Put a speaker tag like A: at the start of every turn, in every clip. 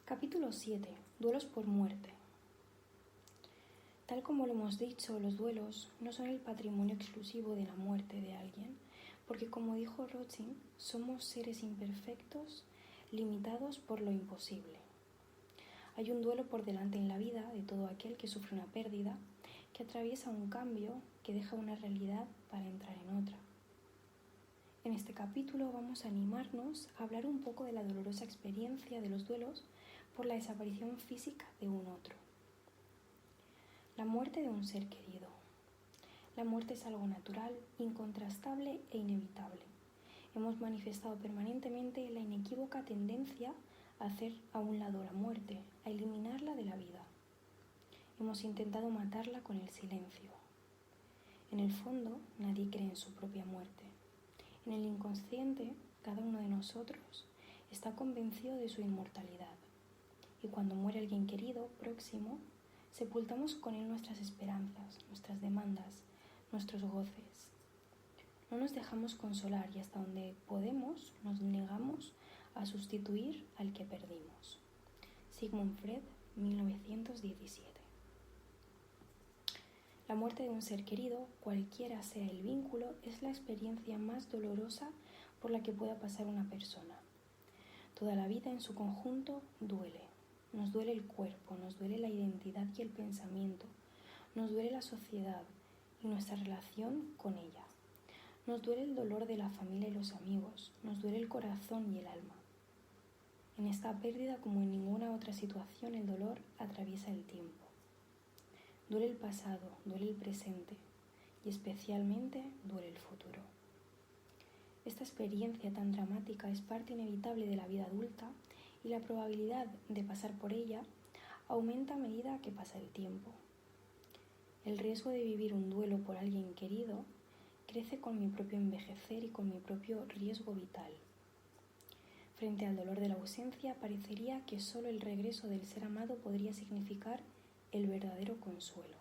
A: Capítulo 7. Duelos por muerte. Tal como lo hemos dicho, los duelos no son el patrimonio exclusivo de la muerte de alguien, porque como dijo Rothschild, somos seres imperfectos, limitados por lo imposible. Hay un duelo por delante en la vida de todo aquel que sufre una pérdida, que atraviesa un cambio, que deja una realidad para entrar en otra. En este capítulo vamos a animarnos a hablar un poco de la dolorosa experiencia de los duelos por la desaparición física de un otro. La muerte de un ser querido. La muerte es algo natural, incontrastable e inevitable. Hemos manifestado permanentemente la inequívoca tendencia a hacer a un lado la muerte, a eliminarla de la vida. Hemos intentado matarla con el silencio. En el fondo, nadie cree en su propia muerte. En el inconsciente, cada uno de nosotros está convencido de su inmortalidad. Y cuando muere alguien querido, próximo, sepultamos con él nuestras esperanzas, nuestras demandas, nuestros goces. No nos dejamos consolar y hasta donde podemos nos negamos a sustituir al que perdimos. Sigmund Freud, 1917. La muerte de un ser querido, cualquiera sea el vínculo, es la experiencia más dolorosa por la que pueda pasar una persona. Toda la vida en su conjunto duele. Nos duele el cuerpo, nos duele la identidad y el pensamiento, nos duele la sociedad y nuestra relación con ella. Nos duele el dolor de la familia y los amigos, nos duele el corazón y el alma. En esta pérdida, como en ninguna otra situación, el dolor atraviesa el tiempo. Duele el pasado, duele el presente y especialmente duele el futuro. Esta experiencia tan dramática es parte inevitable de la vida adulta y la probabilidad de pasar por ella aumenta a medida que pasa el tiempo. El riesgo de vivir un duelo por alguien querido crece con mi propio envejecer y con mi propio riesgo vital. Frente al dolor de la ausencia, parecería que solo el regreso del ser amado podría significar el verdadero consuelo.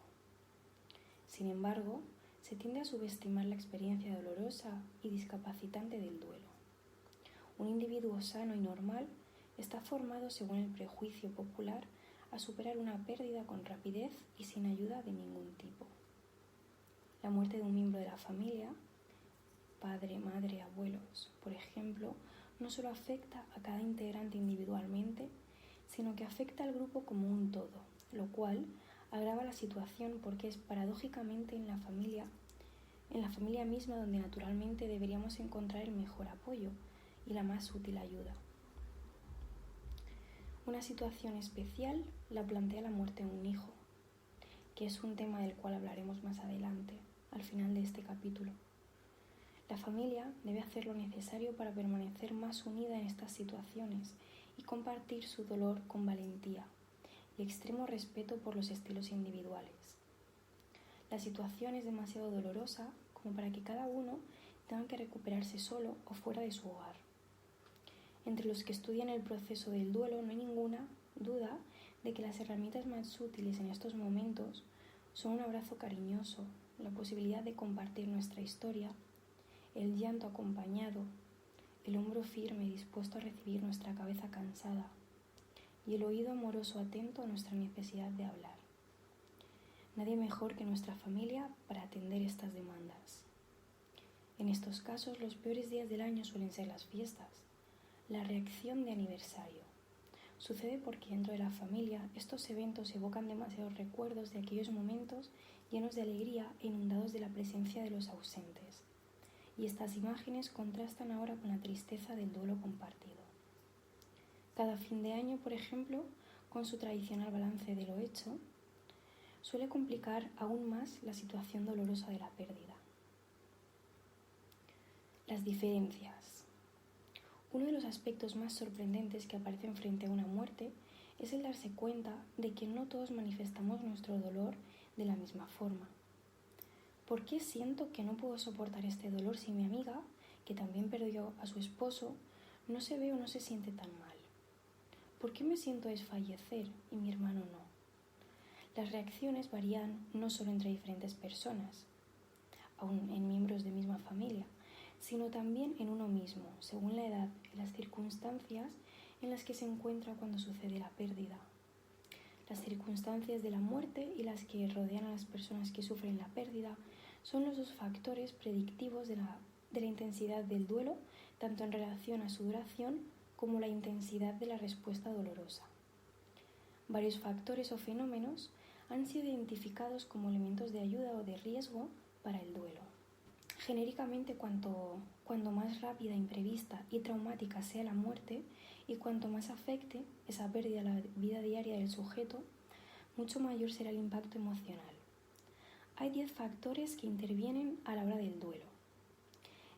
A: Sin embargo, se tiende a subestimar la experiencia dolorosa y discapacitante del duelo. Un individuo sano y normal está formado, según el prejuicio popular, a superar una pérdida con rapidez y sin ayuda de ningún tipo. La muerte de un miembro de la familia, padre, madre, abuelos, por ejemplo, no solo afecta a cada integrante individualmente, sino que afecta al grupo como un todo, lo cual agrava la situación porque es paradójicamente en la familia misma donde naturalmente deberíamos encontrar el mejor apoyo y la más útil ayuda. Una situación especial la plantea la muerte de un hijo, que es un tema del cual hablaremos más adelante, al final de este capítulo. La familia debe hacer lo necesario para permanecer más unida en estas situaciones y compartir su dolor con valentía y extremo respeto por los estilos individuales. La situación es demasiado dolorosa como para que cada uno tenga que recuperarse solo o fuera de su hogar. Entre los que estudian el proceso del duelo no hay ninguna duda de que las herramientas más útiles en estos momentos son un abrazo cariñoso, la posibilidad de compartir nuestra historia, el llanto acompañado, el hombro firme dispuesto a recibir nuestra cabeza cansada y el oído amoroso atento a nuestra necesidad de hablar. Nadie mejor que nuestra familia para atender estas demandas. En estos casos, los peores días del año suelen ser las fiestas. La reacción de aniversario. Sucede porque dentro de la familia estos eventos evocan demasiados recuerdos de aquellos momentos llenos de alegría e inundados de la presencia de los ausentes. Y estas imágenes contrastan ahora con la tristeza del duelo compartido. Cada fin de año, por ejemplo, con su tradicional balance de lo hecho, suele complicar aún más la situación dolorosa de la pérdida. Las diferencias. Uno de los aspectos más sorprendentes que aparecen frente a una muerte es el darse cuenta de que no todos manifestamos nuestro dolor de la misma forma. ¿Por qué siento que no puedo soportar este dolor si mi amiga, que también perdió a su esposo, no se ve o no se siente tan mal? ¿Por qué me siento desfallecer y mi hermano no? Las reacciones varían no solo entre diferentes personas, aun en miembros de misma familia, sino también en uno mismo, según la edad y las circunstancias en las que se encuentra cuando sucede la pérdida. Las circunstancias de la muerte y las que rodean a las personas que sufren la pérdida son los dos factores predictivos de la intensidad del duelo, tanto en relación a su duración como la intensidad de la respuesta dolorosa. Varios factores o fenómenos han sido identificados como elementos de ayuda o de riesgo para el duelo. Genéricamente, cuanto más rápida, imprevista y traumática sea la muerte y cuanto más afecte esa pérdida la vida diaria del sujeto, mucho mayor será el impacto emocional. Hay 10 factores que intervienen a la hora del duelo.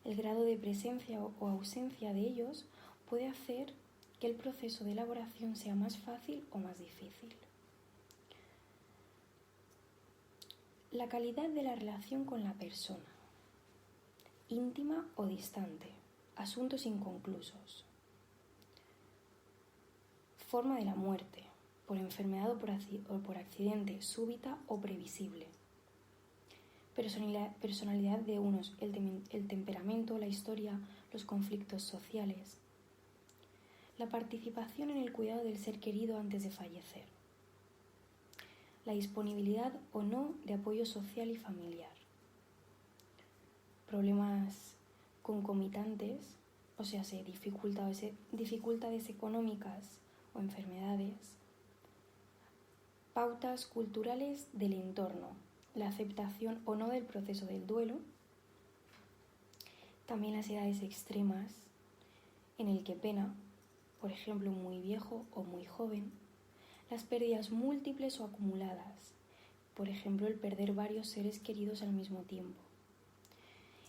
A: El grado de presencia o ausencia de ellos puede hacer que el proceso de elaboración sea más fácil o más difícil. La calidad de la relación con la persona, íntima o distante, asuntos inconclusos. Forma de la muerte, por enfermedad o por accidente, súbita o previsible. Personalidad de unos, el temperamento, la historia, los conflictos sociales. La participación en el cuidado del ser querido antes de fallecer. La disponibilidad o no de apoyo social y familiar. Problemas concomitantes, o sea, dificultades económicas o enfermedades. Pautas culturales del entorno, la aceptación o no del proceso del duelo. También las edades extremas, en el que pena, por ejemplo, muy viejo o muy joven. Las pérdidas múltiples o acumuladas, por ejemplo, el perder varios seres queridos al mismo tiempo.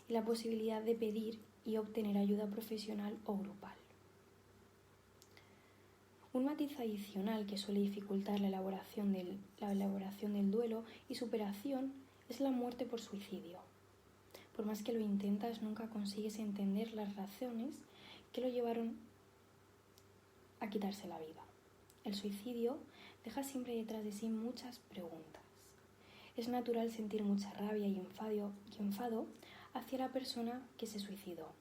A: Y la posibilidad de pedir y obtener ayuda profesional o grupal. Un matiz adicional que suele dificultar la elaboración del duelo y superación es la muerte por suicidio. Por más que lo intentas, nunca consigues entender las razones que lo llevaron a quitarse la vida. El suicidio deja siempre detrás de sí muchas preguntas. Es natural sentir mucha rabia y enfado hacia la persona que se suicidó.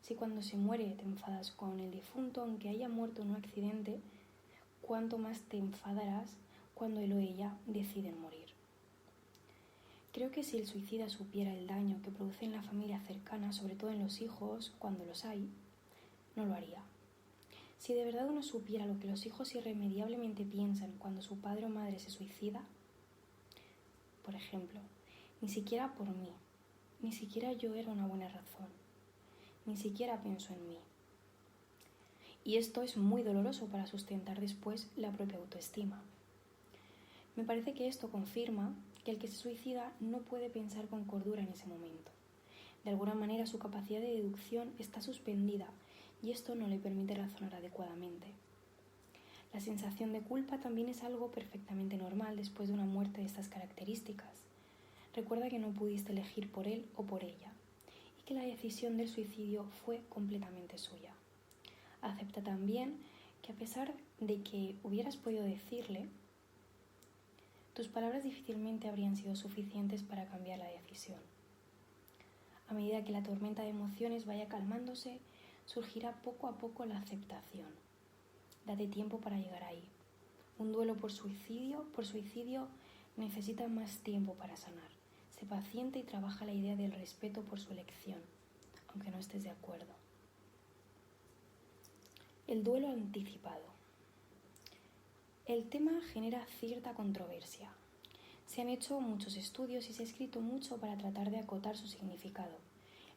A: Si cuando se muere te enfadas con el difunto, aunque haya muerto en un accidente, cuánto más te enfadarás cuando él o ella deciden morir. Creo que si el suicida supiera el daño que produce en la familia cercana, sobre todo en los hijos, cuando los hay, no lo haría. Si de verdad uno supiera lo que los hijos irremediablemente piensan cuando su padre o madre se suicida, por ejemplo, ni siquiera por mí, ni siquiera yo era una buena razón, ni siquiera pienso en mí. Y esto es muy doloroso para sustentar después la propia autoestima. Me parece que esto confirma que el que se suicida no puede pensar con cordura en ese momento. De alguna manera su capacidad de deducción está suspendida y esto no le permite razonar adecuadamente. La sensación de culpa también es algo perfectamente normal después de una muerte de estas características. Recuerda que no pudiste elegir por él o por ella y que la decisión del suicidio fue completamente suya. Acepta también que a pesar de que hubieras podido decirle, tus palabras difícilmente habrían sido suficientes para cambiar la decisión. A medida que la tormenta de emociones vaya calmándose, surgirá poco a poco la aceptación. Date tiempo para llegar ahí. Un duelo por suicidio necesita más tiempo para sanar. Sé paciente y trabaja la idea del respeto por su elección, aunque no estés de acuerdo. El duelo anticipado. El tema genera cierta controversia. Se han hecho muchos estudios y se ha escrito mucho para tratar de acotar su significado.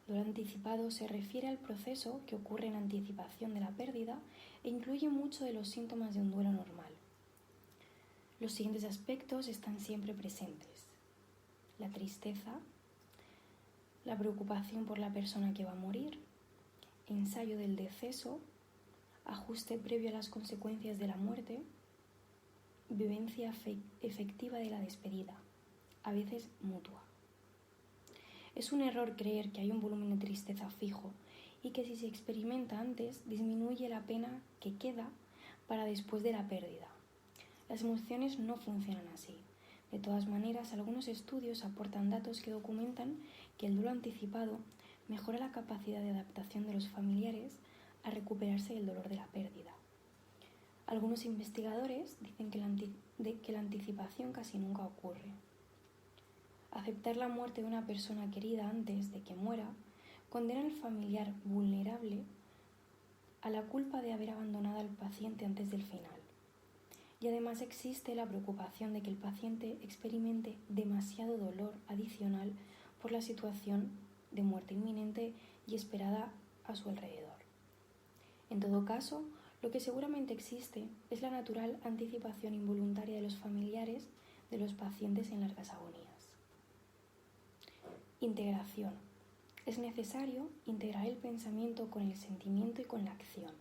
A: El duelo anticipado se refiere al proceso que ocurre en anticipación de la pérdida e incluye mucho de los síntomas de un duelo normal. Los siguientes aspectos están siempre presentes: la tristeza, la preocupación por la persona que va a morir, ensayo del deceso, ajuste previo a las consecuencias de la muerte, vivencia efectiva de la despedida, a veces mutua. Es un error creer que hay un volumen de tristeza fijo y que si se experimenta antes disminuye la pena que queda para después de la pérdida. Las emociones no funcionan así. De todas maneras, algunos estudios aportan datos que documentan que el duelo anticipado mejora la capacidad de adaptación de los familiares a recuperarse del dolor de la pérdida. Algunos investigadores dicen que la anticipación casi nunca ocurre. Aceptar la muerte de una persona querida antes de que muera condena al familiar vulnerable a la culpa de haber abandonado al paciente antes del final. Y además existe la preocupación de que el paciente experimente demasiado dolor adicional por la situación de muerte inminente y esperada a su alrededor. En todo caso, lo que seguramente existe es la natural anticipación involuntaria de los familiares de los pacientes en largas agonías. Integración. Es necesario integrar el pensamiento con el sentimiento y con la acción.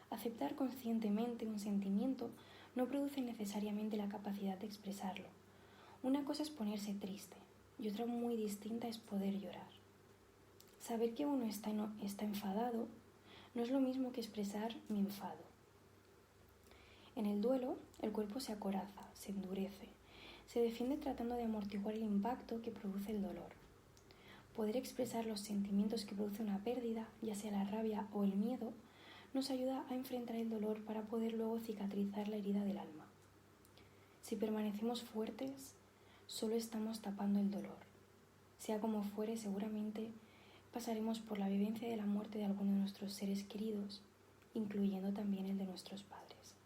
A: Aceptar conscientemente un sentimiento no produce necesariamente la capacidad de expresarlo. Una cosa es ponerse triste y otra muy distinta es poder llorar. Saber que uno está enfadado no es lo mismo que expresar mi enfado. En el duelo, el cuerpo se acoraza, se endurece, se defiende tratando de amortiguar el impacto que produce el dolor. Poder expresar los sentimientos que produce una pérdida, ya sea la rabia o el miedo, nos ayuda a enfrentar el dolor para poder luego cicatrizar la herida del alma. Si permanecemos fuertes, solo estamos tapando el dolor. Sea como fuere, seguramente pasaremos por la vivencia de la muerte de alguno de nuestros seres queridos, incluyendo también el de nuestros padres.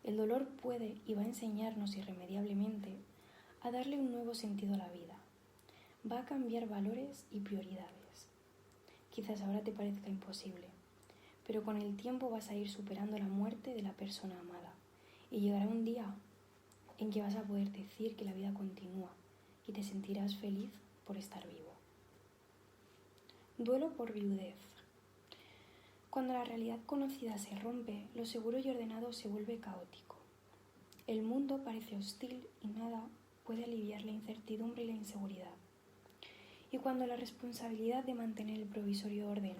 A: El dolor puede y va a enseñarnos irremediablemente a darle un nuevo sentido a la vida. Va a cambiar valores y prioridades. Quizás ahora te parezca imposible, pero con el tiempo vas a ir superando la muerte de la persona amada y llegará un día en que vas a poder decir que la vida continúa y te sentirás feliz por estar vivo. Duelo por viudez. Cuando la realidad conocida se rompe, lo seguro y ordenado se vuelve caótico. El mundo parece hostil y nada puede aliviar la incertidumbre y la inseguridad. Y cuando la responsabilidad de mantener el provisorio orden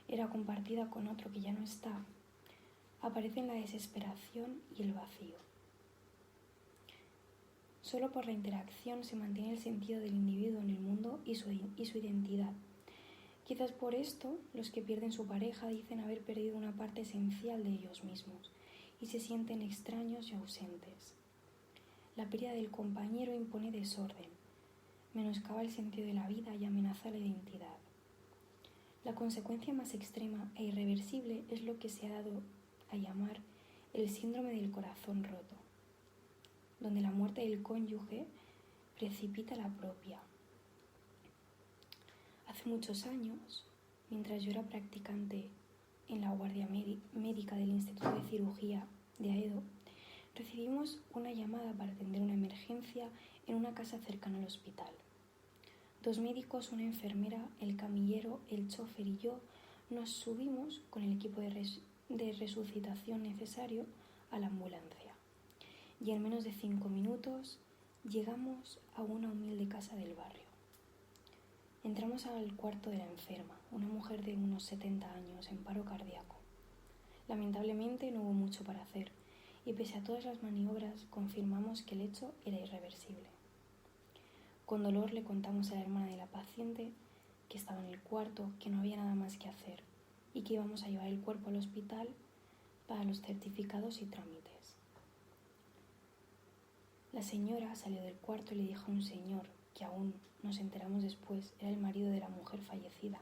A: era compartida con otro que ya no está, aparecen la desesperación y el vacío. Solo por la interacción se mantiene el sentido del individuo en el mundo y su identidad. Quizás por esto, los que pierden su pareja dicen haber perdido una parte esencial de ellos mismos y se sienten extraños y ausentes. La pérdida del compañero impone desorden, menoscaba el sentido de la vida y amenaza la identidad. La consecuencia más extrema e irreversible es lo que se ha dado a llamar el síndrome del corazón roto, donde la muerte del cónyuge precipita la propia. Hace muchos años, mientras yo era practicante en la guardia médica del Instituto de Cirugía de Aedo, recibimos una llamada para atender una emergencia en una casa cercana al hospital. 2 médicos, una enfermera, el camillero, el chofer y yo nos subimos con el equipo de resucitación necesario a la ambulancia. Y en menos de 5 minutos llegamos a una humilde casa del barrio. Entramos al cuarto de la enferma, una mujer de unos 70 años en paro cardíaco. Lamentablemente no hubo mucho para hacer y pese a todas las maniobras confirmamos que el hecho era irreversible. Con dolor le contamos a la hermana de la paciente que estaba en el cuarto que no había nada más que hacer y que íbamos a llevar el cuerpo al hospital para los certificados y trámites. La señora salió del cuarto y le dijo a un señor, que aún nos enteramos después, era el marido de la mujer fallecida.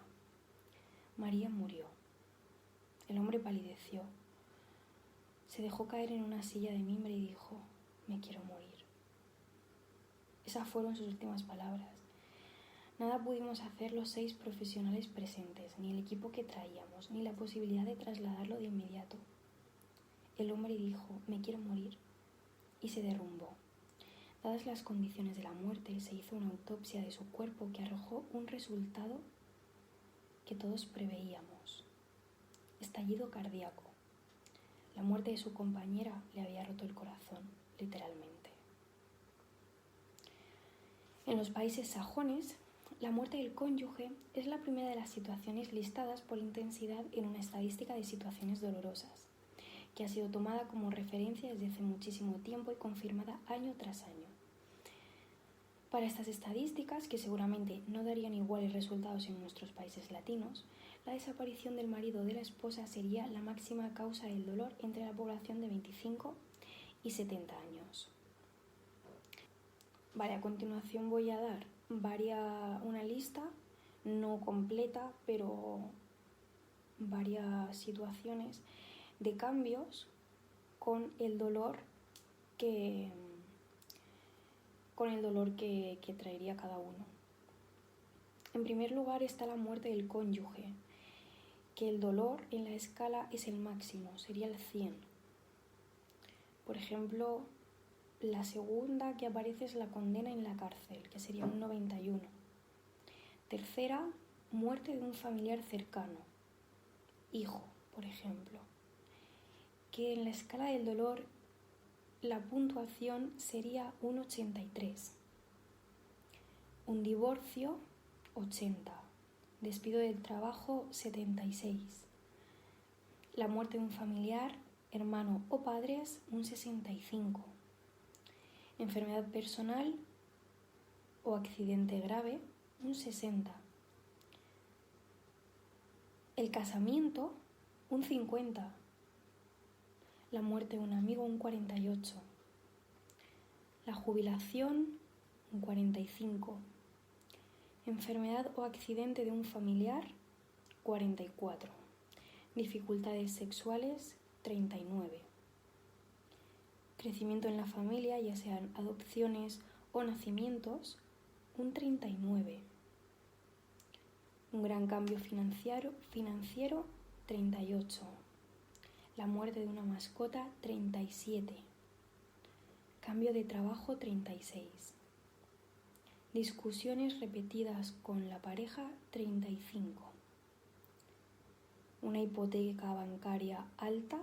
A: María murió. El hombre palideció. Se dejó caer en una silla de mimbre y dijo: me quiero morir. Esas fueron sus últimas palabras. Nada pudimos hacer los 6 profesionales presentes, ni el equipo que traíamos, ni la posibilidad de trasladarlo de inmediato. El hombre dijo: me quiero morir, y se derrumbó. Dadas las condiciones de la muerte, se hizo una autopsia de su cuerpo que arrojó un resultado que todos preveíamos: estallido cardíaco. La muerte de su compañera le había roto el corazón, literalmente. En los países sajones, la muerte del cónyuge es la primera de las situaciones listadas por intensidad en una estadística de situaciones dolorosas, que ha sido tomada como referencia desde hace muchísimo tiempo y confirmada año tras año. Para estas estadísticas, que seguramente no darían iguales resultados en nuestros países latinos, la desaparición del marido o de la esposa sería la máxima causa del dolor entre la población de 25 y 70 años. Vale, a continuación voy a dar una lista, no completa, pero varias situaciones de cambios con el dolor que traería cada uno. En primer lugar está la muerte del cónyuge, que el dolor en la escala es el máximo, sería el 100. Por ejemplo, la segunda que aparece es la condena en la cárcel, que sería un 91. Tercera, muerte de un familiar cercano, hijo, por ejemplo, que en la escala del dolor la puntuación sería un 83. Un divorcio, 80. Despido del trabajo, 76. La muerte de un familiar, hermano o padres, un 65. Enfermedad personal o accidente grave, un 60. El casamiento, un 50. La muerte de un amigo, un 48. La jubilación, un 45. Enfermedad o accidente de un familiar, 44. Dificultades sexuales, 39. Crecimiento en la familia, ya sean adopciones o nacimientos, un 39. Un gran cambio financiero, 38. La muerte de una mascota, 37. Cambio de trabajo, 36. Discusiones repetidas con la pareja, 35. Una hipoteca bancaria alta,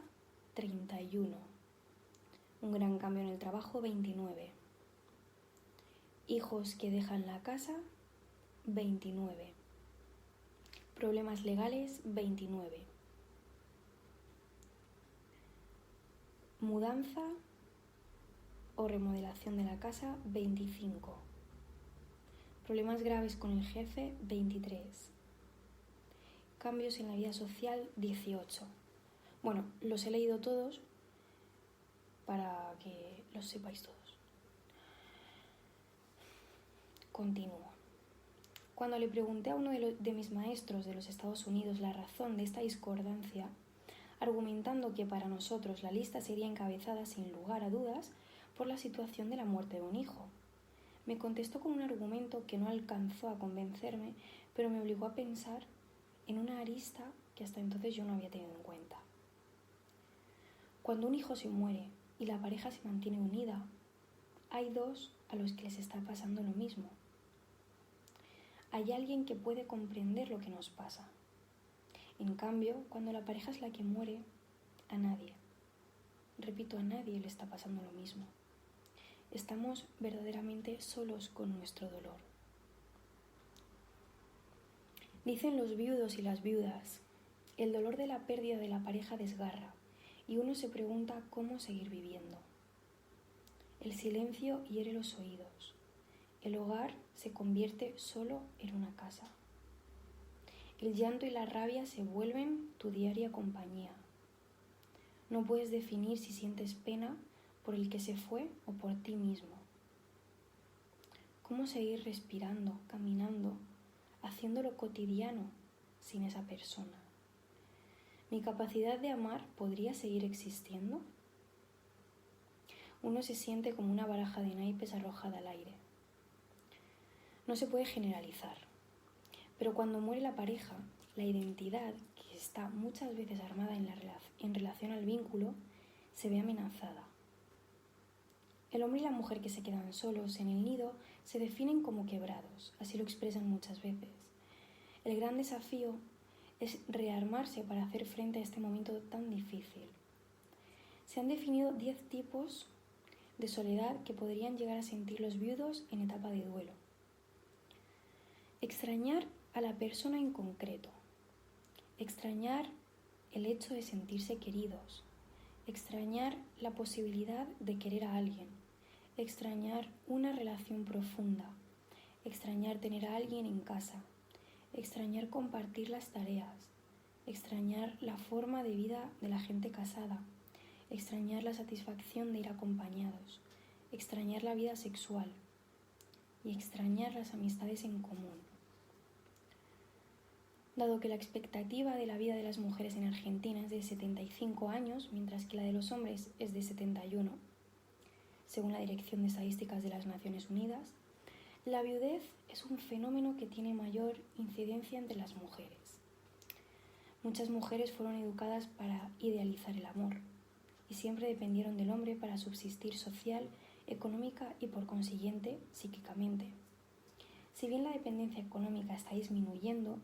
A: 31. Un gran cambio en el trabajo, 29. Hijos que dejan la casa, 29. Problemas legales, 29. Mudanza o remodelación de la casa, 25. Problemas graves con el jefe, 23. Cambios en la vida social, 18. Bueno, los he leído todos para que los sepáis todos. Continúo. Cuando le pregunté a uno de mis maestros de los Estados Unidos la razón de esta discordancia, argumentando que para nosotros la lista sería encabezada sin lugar a dudas por la situación de la muerte de un hijo, me contestó con un argumento que no alcanzó a convencerme, pero me obligó a pensar en una arista que hasta entonces yo no había tenido en cuenta. Cuando un hijo se muere y la pareja se mantiene unida, hay dos a los que les está pasando lo mismo. Hay alguien que puede comprender lo que nos pasa. En cambio, cuando la pareja es la que muere, a nadie, repito, a nadie le está pasando lo mismo. Estamos verdaderamente solos con nuestro dolor. Dicen los viudos y las viudas, el dolor de la pérdida de la pareja desgarra y uno se pregunta cómo seguir viviendo. El silencio hiere los oídos. El hogar se convierte solo en una casa. El llanto y la rabia se vuelven tu diaria compañía. No puedes definir si sientes pena por el que se fue o por ti mismo. ¿Cómo seguir respirando, caminando, haciendo lo cotidiano sin esa persona? ¿Mi capacidad de amar podría seguir existiendo? Uno se siente como una baraja de naipes arrojada al aire. No se puede generalizar, pero cuando muere la pareja, la identidad, que está muchas veces armada en relación al vínculo, se ve amenazada. El hombre y la mujer que se quedan solos en el nido se definen como quebrados, así lo expresan muchas veces. El gran desafío es rearmarse para hacer frente a este momento tan difícil. Se han definido 10 tipos de soledad que podrían llegar a sentir los viudos en etapa de duelo. Extrañar a la persona en concreto. Extrañar el hecho de sentirse queridos. Extrañar la posibilidad de querer a alguien. Extrañar una relación profunda. Extrañar tener a alguien en casa. Extrañar compartir las tareas. extrañar la forma de vida de la gente casada, extrañar la satisfacción de ir acompañados, extrañar la vida sexual y extrañar las amistades en común. Dado que la expectativa de la vida de las mujeres en Argentina es de 75 años, mientras que la de los hombres es de 71, según la Dirección de Estadísticas de las Naciones Unidas, la viudez es un fenómeno que tiene mayor incidencia entre las mujeres. Muchas mujeres fueron educadas para idealizar el amor y siempre dependieron del hombre para subsistir social, económica y por consiguiente psíquicamente. Si bien la dependencia económica está disminuyendo,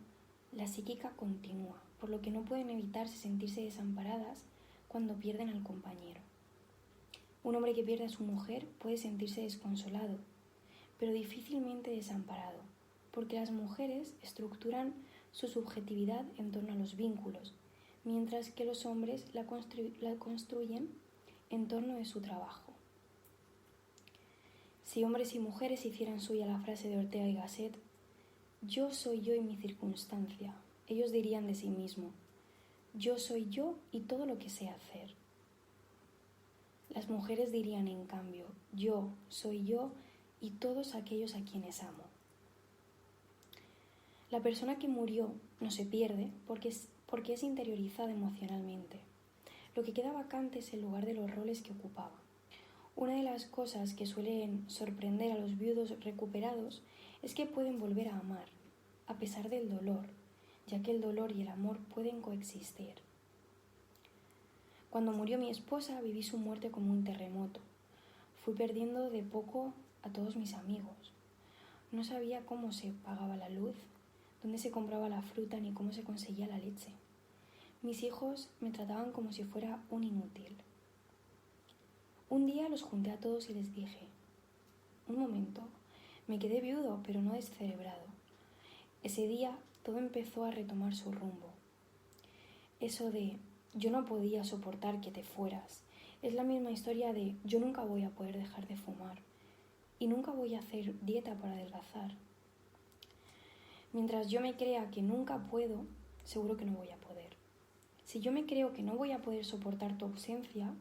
A: la psíquica continúa, por lo que no pueden evitarse sentirse desamparadas cuando pierden al compañero. Un hombre que pierde a su mujer puede sentirse desconsolado, pero difícilmente desamparado, porque las mujeres estructuran su subjetividad en torno a los vínculos, mientras que los hombres la construyen en torno de su trabajo. Si hombres y mujeres hicieran suya la frase de Ortega y Gasset, yo soy yo y mi circunstancia, ellos dirían de sí mismo, yo soy yo y todo lo que sé hacer. Las mujeres dirían, en cambio, yo soy yo y todos aquellos a quienes amo. La persona que murió no se pierde porque es interiorizada emocionalmente. Lo que queda vacante es el lugar de los roles que ocupaba. Una de las cosas que suelen sorprender a los viudos recuperados es que pueden volver a amar, a pesar del dolor, ya que el dolor y el amor pueden coexistir. Cuando murió mi esposa, viví su muerte como un terremoto. Fui perdiendo de poco a todos mis amigos. No sabía cómo se pagaba la luz, dónde se compraba la fruta ni cómo se conseguía la leche. Mis hijos me trataban como si fuera un inútil. Un día los junté a todos y les dije, un momento, me quedé viudo pero no descerebrado. Ese día todo empezó a retomar su rumbo. Eso de yo no podía soportar que te fueras es la misma historia de yo nunca voy a poder dejar de fumar y nunca voy a hacer dieta para adelgazar. Mientras yo me crea que nunca puedo, seguro que no voy a poder. Si yo me creo que no voy a poder soportar tu ausencia,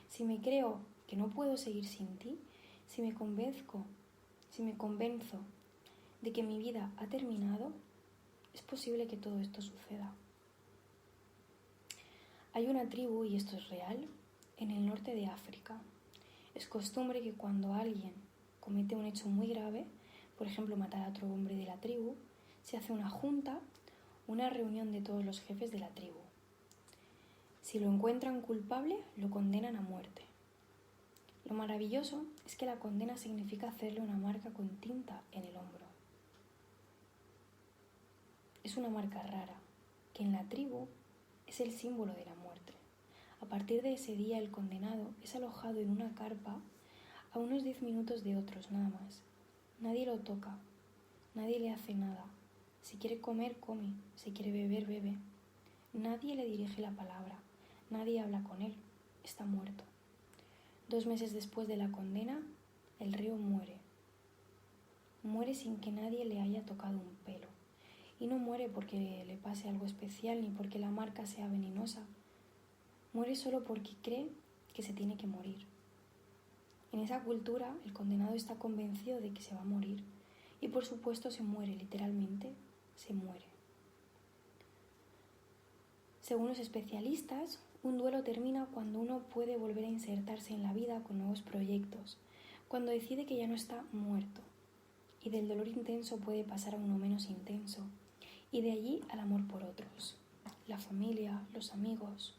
A: si me creo que no puedo seguir sin ti, si me convenzo de que mi vida ha terminado, es posible que todo esto suceda. Hay una tribu, y esto es real, en el norte de África. Es costumbre que cuando alguien comete un hecho muy grave, por ejemplo matar a otro hombre de la tribu, se hace una junta, una reunión de todos los jefes de la tribu. Si lo encuentran culpable, lo condenan a muerte. Lo maravilloso es que la condena significa hacerle una marca con tinta en el hombro. Es una marca rara, que en la tribu es el símbolo de la muerte. A partir de ese día el condenado es alojado en una carpa a unos 10 minutos de otros nada más. Nadie lo toca, nadie le hace nada. Si quiere comer, come, si quiere beber, bebe. Nadie le dirige la palabra, nadie habla con él, está muerto. 2 meses después de la condena, el reo muere. Muere sin que nadie le haya tocado un pelo. Y no muere porque le pase algo especial ni porque la marca sea venenosa. Muere solo porque cree que se tiene que morir. En esa cultura, el condenado está convencido de que se va a morir. Y por supuesto se muere, literalmente se muere. Según los especialistas, un duelo termina cuando uno puede volver a insertarse en la vida con nuevos proyectos, cuando decide que ya no está muerto. Y del dolor intenso puede pasar a uno menos intenso. Y de allí al amor por otros, la familia, los amigos.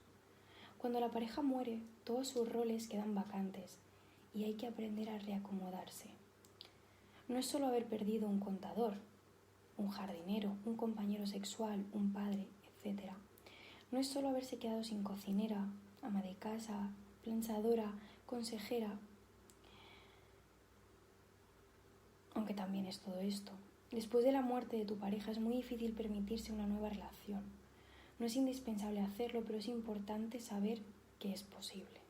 A: Cuando la pareja muere, todos sus roles quedan vacantes y hay que aprender a reacomodarse. No es solo haber perdido un contador, un jardinero, un compañero sexual, un padre, etc. No es solo haberse quedado sin cocinera, ama de casa, planchadora, consejera, aunque también es todo esto. Después de la muerte de tu pareja es muy difícil permitirse una nueva relación. No es indispensable hacerlo, pero es importante saber que es posible.